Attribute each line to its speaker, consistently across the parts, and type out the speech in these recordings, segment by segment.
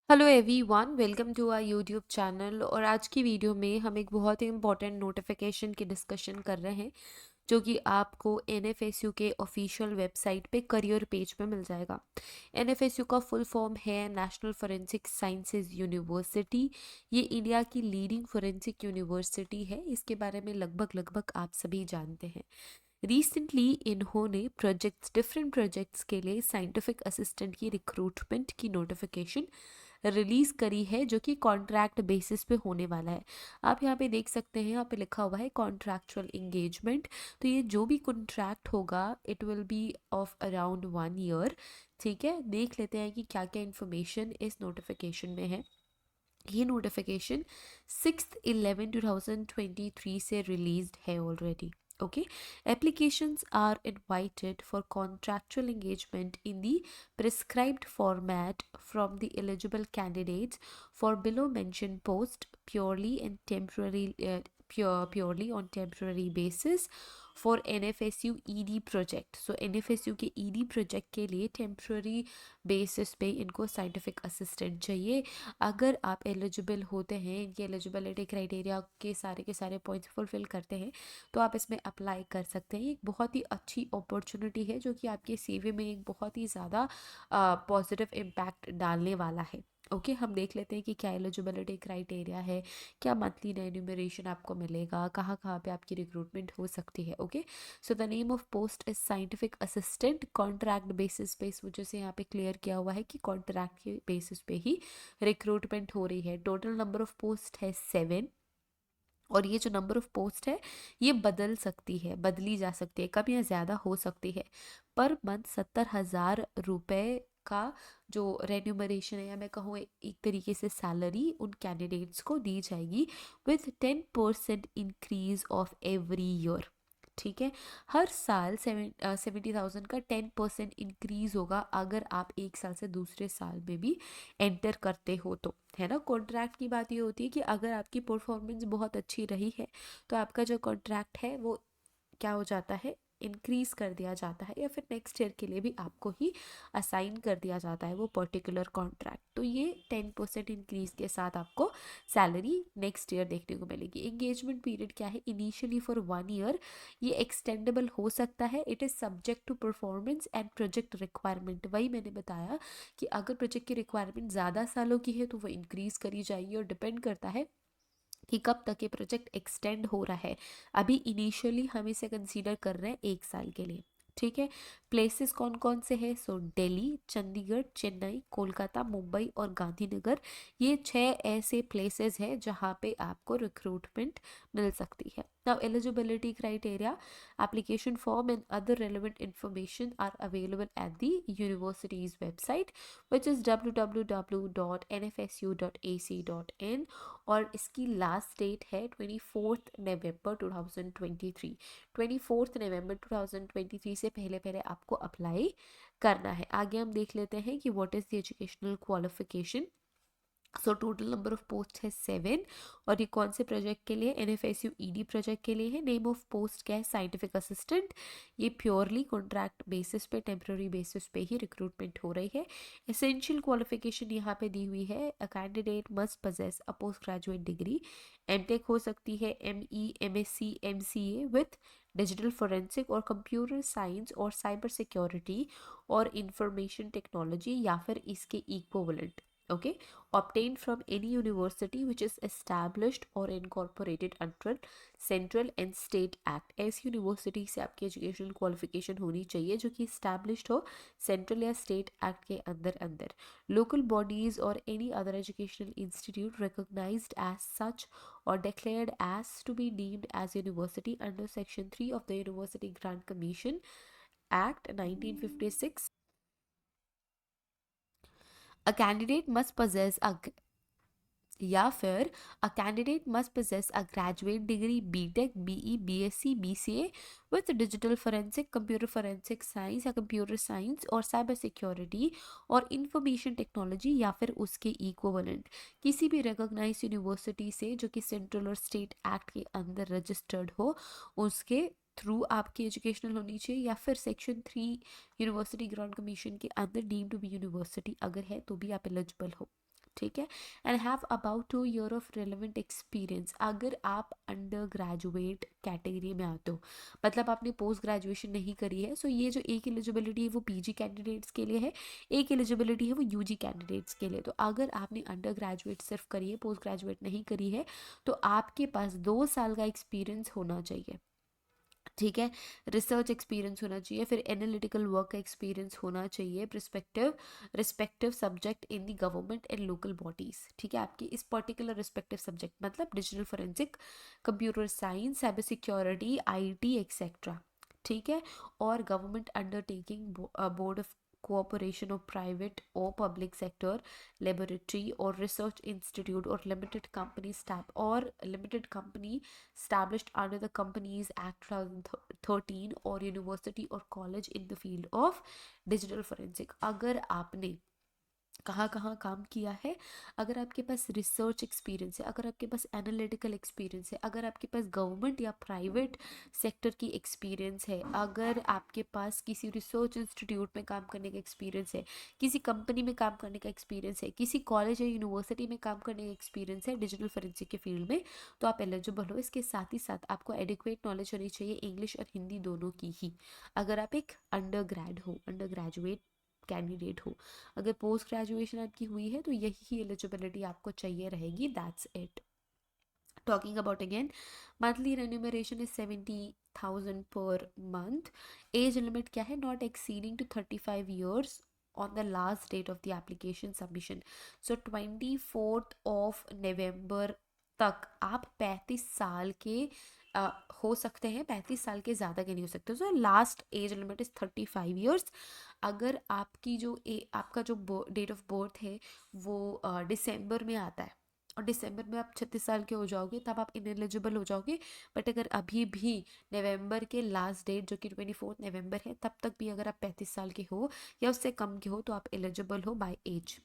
Speaker 1: Hello everyone, welcome to our YouTube channel. और आज की वीडियो में हम एक बहुत ही इम्पोर्टेंट नोटिफिकेशन की डिस्कशन कर रहे हैं जो कि आपको एनएफएसयू के ऑफिशियल वेबसाइट पे करियर पेज पे मिल जाएगा। एनएफएसयू का फुल फॉर्म है नेशनल फोरेंसिक साइंसेज यूनिवर्सिटी। ये इंडिया की लीडिंग फोरेंसिक यूनिवर्सिटी है। इसके बारे में लगभग आप सभी जानते हैं। रिसेंटली इन्होंने डिफरेंट प्रोजेक्ट्स के लिए साइंटिफिक असिस्टेंट की रिक्रूटमेंट की नोटिफिकेशन रिलीज करी है जो कि कॉन्ट्रैक्ट बेसिस पे होने वाला है। आप यहाँ पे देख सकते हैं, यहाँ पे लिखा हुआ है कॉन्ट्रैक्चुअल एंगेजमेंट। तो ये जो भी कॉन्ट्रैक्ट होगा it will be of around 1 year. ठीक है, देख लेते हैं कि क्या क्या इन्फॉर्मेशन इस नोटिफिकेशन में है। ये नोटिफिकेशन 6/11/2023 से रिलीज्ड है already. Okay, applications are invited for contractual engagement in the prescribed format from the eligible candidates for below mentioned post purely on temporary basis for NFSU ED project. So NFSU के ED project के लिए temporary basis पे इनको scientific assistant चाहिए। अगर आप eligible होते हैं, इनके एलिजिबिलिटी क्राइटेरिया के सारे पॉइंट्स फुलफिल करते हैं तो आप इसमें अप्लाई कर सकते हैं। एक बहुत ही अच्छी अपॉर्चुनिटी है जो कि आपके सीवी में एक बहुत ही ज़्यादा पॉजिटिव इम्पैक्ट डालने वाला है। ओके, हम देख लेते हैं कि क्या एलिजिबिलिटी क्राइटेरिया है, क्या मंथली रेन्यूमरेशन आपको मिलेगा, कहाँ कहाँ पे आपकी रिक्रूटमेंट हो सकती है। Okay, so the name of post is scientific assistant. Contract basis पे इस वजह से यहाँ पे क्लियर किया हुआ है कि कॉन्ट्रैक्ट के बेसिस पे ही रिक्रूटमेंट हो रही है। टोटल नंबर ऑफ पोस्ट है 7। और ये जो नंबर ऑफ पोस्ट है ये बदली जा सकती है, कम या ज़्यादा हो सकती है। पर मंथ 70,000 रुपये का जो रेन्यूमरेशन है, या मैं कहूँ एक तरीके से सैलरी उन कैंडिडेट्स को दी जाएगी with 10% increase of every year. ठीक है, हर साल 70,000 का 10% इंक्रीज होगा अगर आप एक साल से दूसरे साल में भी एंटर करते हो तो, है ना। कॉन्ट्रैक्ट की बात ये होती है कि अगर आपकी परफॉर्मेंस बहुत अच्छी रही है तो आपका जो कॉन्ट्रैक्ट है वो क्या हो जाता है, इंक्रीज कर दिया जाता है, या फिर नेक्स्ट ईयर के लिए भी आपको ही असाइन कर दिया जाता है वो पर्टिकुलर कॉन्ट्रैक्ट। तो ये 10% इंक्रीज के साथ आपको सैलरी नेक्स्ट ईयर देखने को मिलेगी। एंगेजमेंट पीरियड क्या है, इनिशियली फॉर 1 ईयर। ये एक्सटेंडेबल हो सकता है। It is subject to performance and project requirement. वही मैंने बताया कि अगर प्रोजेक्ट की रिक्वायरमेंट ज़्यादा सालों की है तो वो इंक्रीज करी जाएगी, और डिपेंड करता है कि कब तक ये प्रोजेक्ट एक्सटेंड हो रहा है। अभी इनिशियली हम इसे कंसीडर कर रहे हैं 1 साल के लिए। ठीक है, प्लेसेस कौन कौन से हैं, सो दिल्ली, चंडीगढ़, चेन्नई, कोलकाता, मुंबई और गांधीनगर। ये 6 ऐसे प्लेसेस हैं जहाँ पे आपको रिक्रूटमेंट मिल सकती है। Now eligibility criteria, application form and other relevant information are available at the university's website, which is www.nfsu.ac.in। और इसकी लास्ट डेट है 24 नवंबर 2023। 24 नवंबर 2023 से पहले पहले आपको अप्लाई करना है। आगे हम देख लेते हैं कि what is the educational qualification. So total number of post है 7। और ये कौन से प्रोजेक्ट के लिए, एनएफएसयू ईडी प्रोजेक्ट के लिए है। नेम ऑफ पोस्ट क्या है, साइंटिफिक असिस्टेंट। ये प्योरली कॉन्ट्रैक्ट बेसिस पे, टेम्प्रेरी बेसिस पे ही रिक्रूटमेंट हो रही है। एसेंशियल क्वालिफिकेशन यहाँ पे दी हुई है, a candidate must possess a post graduate degree. MTech हो सकती है, ME, MSc, MCA with digital forensic और कंप्यूटर साइंस और साइबर सिक्योरिटी और इंफॉर्मेशन टेक्नोलॉजी, या फिर इसके equivalent. Okay, obtained from any university which is established or incorporated under central and state act। ऐसी यूनिवर्सिटी से आपकी एजुकेशनल क्वालिफिकेशन होनी चाहिए जो कि established हो सेंट्रल या स्टेट एक्ट के अंदर अंदर। लोकल बॉडीज और any other educational institute recognized as such or declared as to be deemed as university under section 3 of the University Grant Commission Act 1956। A candidate must possess a या फिर a candidate must possess a graduate degree BTech, BE, BSc, BCA with digital forensic, computer forensic science या computer science और cyber security और information technology, या फिर उसके equivalent किसी भी रिकॉग्नाइज यूनिवर्सिटी से जो कि सेंट्रल और स्टेट एक्ट के अंदर रजिस्टर्ड हो, उसके थ्रू आपकी एजुकेशनल होनी चाहिए, या फिर सेक्शन 3 यूनिवर्सिटी ग्रांट कमीशन के अंदर डीम्ड टू बी यूनिवर्सिटी अगर है तो भी आप एलिजिबल हो। ठीक है, and have about 2 year of relevant experience. अगर आप अंडर ग्रेजुएट कैटेगरी में आते हो, मतलब आपने पोस्ट ग्रेजुएशन नहीं करी है, सो ये जो एक एलिजिबिलिटी है वो पीजी कैंडिडेट्स के लिए है, एक एलिजिबिलिटी है वो यूजी कैंडिडेट्स के लिए। तो अगर आपने अंडर ग्रेजुएट सिर्फ करी है, पोस्ट ग्रेजुएट नहीं करी है, तो आपके पास 2 साल का एक्सपीरियंस होना चाहिए, ठीक है। रिसर्च एक्सपीरियंस होना चाहिए, फिर एनालिटिकल वर्क का एक्सपीरियंस होना चाहिए, respective subject in the government and local bodies, ठीक है। आपकी इस पर्टिकुलर रिस्पेक्टिव सब्जेक्ट मतलब digital forensic, computer science, cyber security, IT etcetera, ठीक है। और government undertaking, board of cooperation of private और पब्लिक सेक्टर, लेबोरेटरी और रिसर्च इंस्टीट्यूट और लिमिटेड कंपनी स्टाफ और limited company established under the Companies Act 2013 और university और college in the field of digital forensic. अगर आपने कहाँ कहाँ काम किया है, अगर आपके पास रिसर्च एक्सपीरियंस है, अगर आपके पास एनालिटिकल एक्सपीरियंस है, अगर आपके पास गवर्नमेंट या प्राइवेट सेक्टर की एक्सपीरियंस है, अगर आपके पास किसी रिसर्च इंस्टीट्यूट में काम करने का एक्सपीरियंस है, किसी कंपनी में काम करने का एक्सपीरियंस है, किसी कॉलेज या यूनिवर्सिटी में काम करने का एक्सपीरियंस है डिजिटल फोरेंसिक के फील्ड में, तो आप एलिजिबल हो। इसके साथ ही साथ आपको एडिक्वेट नॉलेज होनी चाहिए इंग्लिश और हिंदी दोनों की ही, अगर आप एक अंडर ग्रेजुएट कैंडिडेट हो। अगर पोस्ट ग्रेजुएशन आपकी हुई है तो यही एलिजिबिलिटी आपको चाहिए रहेगी, that's it. Talking about again, monthly remuneration is 70,000 per month. Age limit क्या है, not exceeding to 35 years on the last date of the application submission. So 24th of November तक आप 35 साल के हो सकते हैं, 35 साल के ज़्यादा के नहीं हो सकते। So last age limit is 35 years। अगर आपकी आपका जो डेट ऑफ बर्थ है वो दिसंबर में आता है और दिसंबर में आप 36 साल के हो जाओगे, तब आप इनएलिजिबल हो जाओगे। बट अगर अभी भी नवंबर के लास्ट डेट जो कि 24 नवंबर है, तब तक भी अगर आप 35 साल के हो या उससे कम के हो तो आप एलिजिबल हो बाय एज,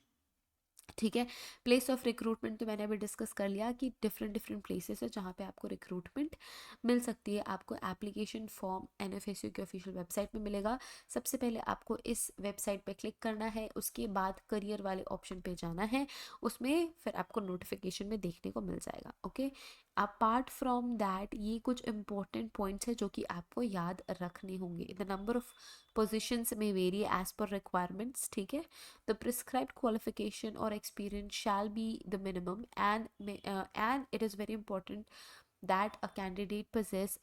Speaker 1: ठीक है। प्लेस ऑफ रिक्रूटमेंट तो मैंने अभी डिस्कस कर लिया कि डिफरेंट प्लेसेस है जहाँ पे आपको रिक्रूटमेंट मिल सकती है। आपको एप्लीकेशन फॉर्म एनएफएसयू की ऑफिशियल वेबसाइट में मिलेगा। सबसे पहले आपको इस वेबसाइट पे क्लिक करना है, उसके बाद करियर वाले ऑप्शन पे जाना है, उसमें फिर आपको नोटिफिकेशन में देखने को मिल जाएगा, ओके। अपार्ट फ्रॉम दैट ये कुछ इंपॉर्टेंट पॉइंट्स है जो कि आपको याद रखने होंगे। द नंबर ऑफ पोजिशंस में वेरी एज पर रिक्वायरमेंट्स, ठीक है। The prescribed qualification or experience shall be the minimum, and it is very important that a candidate possess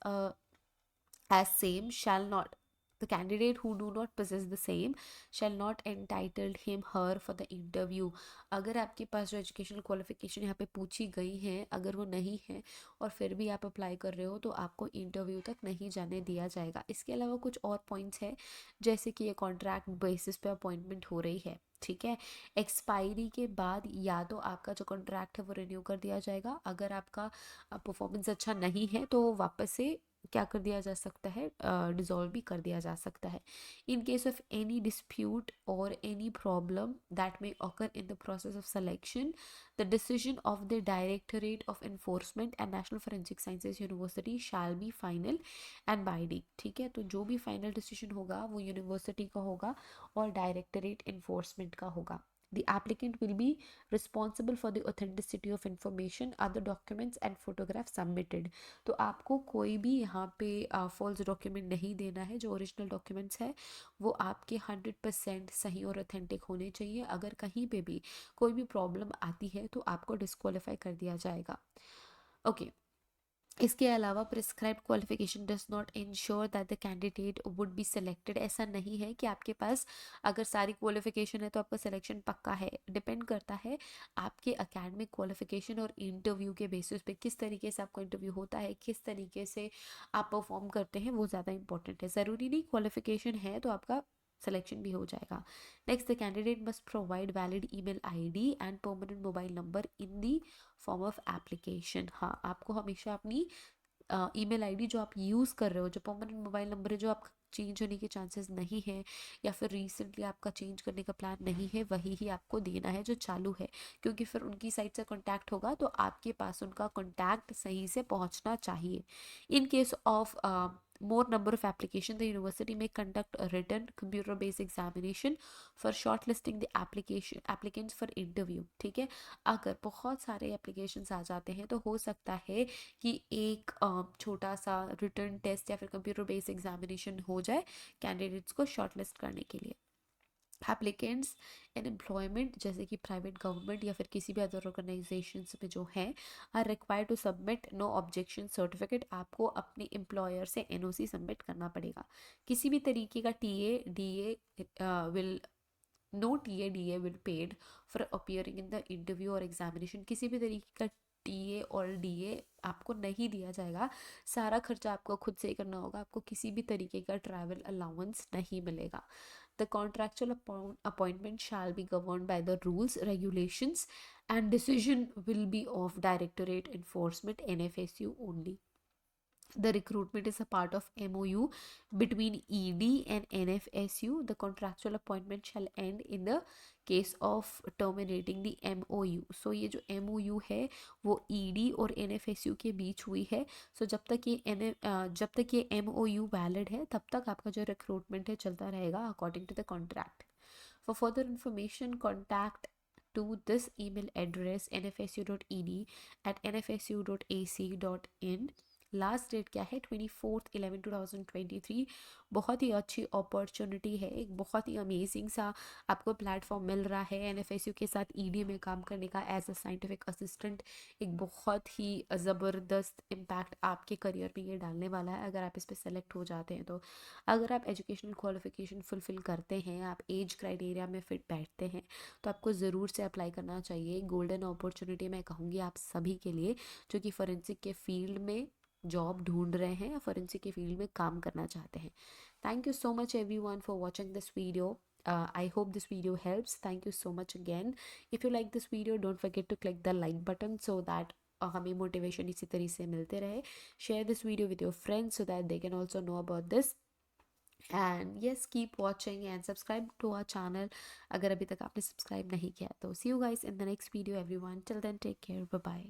Speaker 1: as same shall not the candidate who do not possess the same shall not entitled him her for the interview। अगर आपके पास जो educational qualification यहाँ पे पूछी गई है अगर वो नहीं है और फिर भी आप अप्लाई कर रहे हो तो आपको इंटरव्यू तक नहीं जाने दिया जाएगा। इसके अलावा कुछ और पॉइंट्स है, जैसे कि ये कॉन्ट्रैक्ट बेसिस पे अपॉइंटमेंट हो रही है, ठीक है। एक्सपायरी के बाद या तो आपका जो कॉन्ट्रैक्ट है वो रिन्यू कर दिया जाएगा, अगर आपका परफॉर्मेंस अच्छा नहीं है तो वापस से क्या कर दिया जा सकता है, डिसॉल्व भी कर दिया जा सकता है। In case of any dispute और any problem that may occur in the process of selection, the decision of the Directorate of Enforcement and National forensic sciences University shall be final and binding, ठीक है। तो जो भी final decision होगा वो university का होगा और डायरेक्टरेट एनफोर्समेंट का होगा। The applicant will be responsible for the authenticity of information, other documents and photographs submitted। तो आपको कोई भी यहाँ पे फॉल्स डॉक्यूमेंट नहीं देना है। जो ओरिजिनल डॉक्यूमेंट्स है वो आपके 100% सही और ऑथेंटिक होने चाहिए। अगर कहीं पे भी कोई भी प्रॉब्लम आती है तो आपको डिस्क्वालीफाई कर दिया जाएगा, ओके। इसके अलावा prescribed qualification does not ensure that the candidate would be selected. ऐसा नहीं है कि आपके पास अगर सारी क्वालिफिकेशन है तो आपका सिलेक्शन पक्का है। डिपेंड करता है आपके एकेडमिक क्वालिफिकेशन और इंटरव्यू के बेसिस पे किस तरीके से आपका इंटरव्यू होता है, किस तरीके से आप परफॉर्म करते हैं, वो ज़्यादा इंपॉर्टेंट है। ज़रूरी नहीं क्वालिफिकेशन है तो आपका सिलेक्शन भी हो जाएगा। Next, the candidate must provide valid email ID and permanent mobile number in the form of application. हाँ, आपको हमेशा अपनी ईमेल आईडी जो आप यूज़ कर रहे हो, जो परमानेंट मोबाइल नंबर है जो आपका चेंज होने के चांसेस नहीं है या फिर रिसेंटली आपका चेंज करने का प्लान नहीं है, वही ही आपको देना है जो चालू है, क्योंकि फिर उनकी साइड से कांटेक्ट होगा तो आपके पास उनका कांटेक्ट सही से पहुंचना चाहिए। इन case of more number of application, the university may conduct a written computer based examination for shortlisting the applicants for interview. ठीक है, अगर बहुत सारे applications आ जाते हैं तो हो सकता है कि एक छोटा सा written test या फिर computer based examination हो जाए candidates को shortlist करने के लिए. एप्लीकेंट्स इन एम्प्लॉयमेंट जैसे कि प्राइवेट गवर्नमेंट या फिर किसी भी अदर ऑर्गेनाइजेशन में जो हैं are required to submit no objection certificate. आपको अपने एम्प्लॉयर से एनओसी सबमिट करना पड़ेगा. किसी भी तरीके का TA DA will no TA DA will paid for appearing in the interview और एग्जामिनेशन. किसी भी तरीके का टीए और डीए आपको नहीं दिया जाएगा. सारा खर्चा आपको खुद से ही करना होगा. आपको किसी भी तरीके का ट्रैवल अलाउंस नहीं मिलेगा. The contractual appointment shall be governed by the rules, regulations, and decision will be of Directorate Enforcement NFSU only. The recruitment is a part of MOU between ED and NFSU. The contractual appointment shall end in the case of terminating the MOU. So ये जो MOU है वो ED और NFSU के बीच हुई है. So जब तक ये MOU valid है तब तक आपका जो recruitment है चलता रहेगा according to the contract. For further information, contact to this email address nfsu.ed@nfsu.ac.in. Last date क्या है 24/11/2023. बहुत ही अच्छी अपॉर्चुनिटी है, एक बहुत ही अमेजिंग सा आपको प्लेटफॉर्म मिल रहा है एनएफएसयू के साथ ईडी में काम करने का एज अ साइंटिफिक असिस्टेंट. एक बहुत ही ज़बरदस्त इम्पैक्ट आपके करियर में ये डालने वाला है अगर आप इस पर सेलेक्ट हो जाते हैं तो. अगर आप एजुकेशनल क्वालिफिकेशन फुलफिल करते हैं, आप एज क्राइटेरिया में फिट बैठते हैं तो आपको ज़रूर से अप्लाई करना चाहिए. गोल्डन अपॉर्चुनिटी मैं कहूँगी आप सभी के लिए जो कि फॉरेंसिक के फील्ड में जॉब ढूंढ रहे हैं या फॉरेंसिक के फील्ड में काम करना चाहते हैं. Thank you so much everyone for watching this video. I hope this video helps. Thank you so much again. If you like this video, don't forget to click the like button so that हमें motivation इसी तरीके से मिलते रहे. Share this video with your friends so that they can also know about this. And yes, keep watching and subscribe to our channel अगर अभी तक आपने सब्सक्राइब नहीं किया तो. See you guys in the next video everyone. Till then, take care. Bye bye.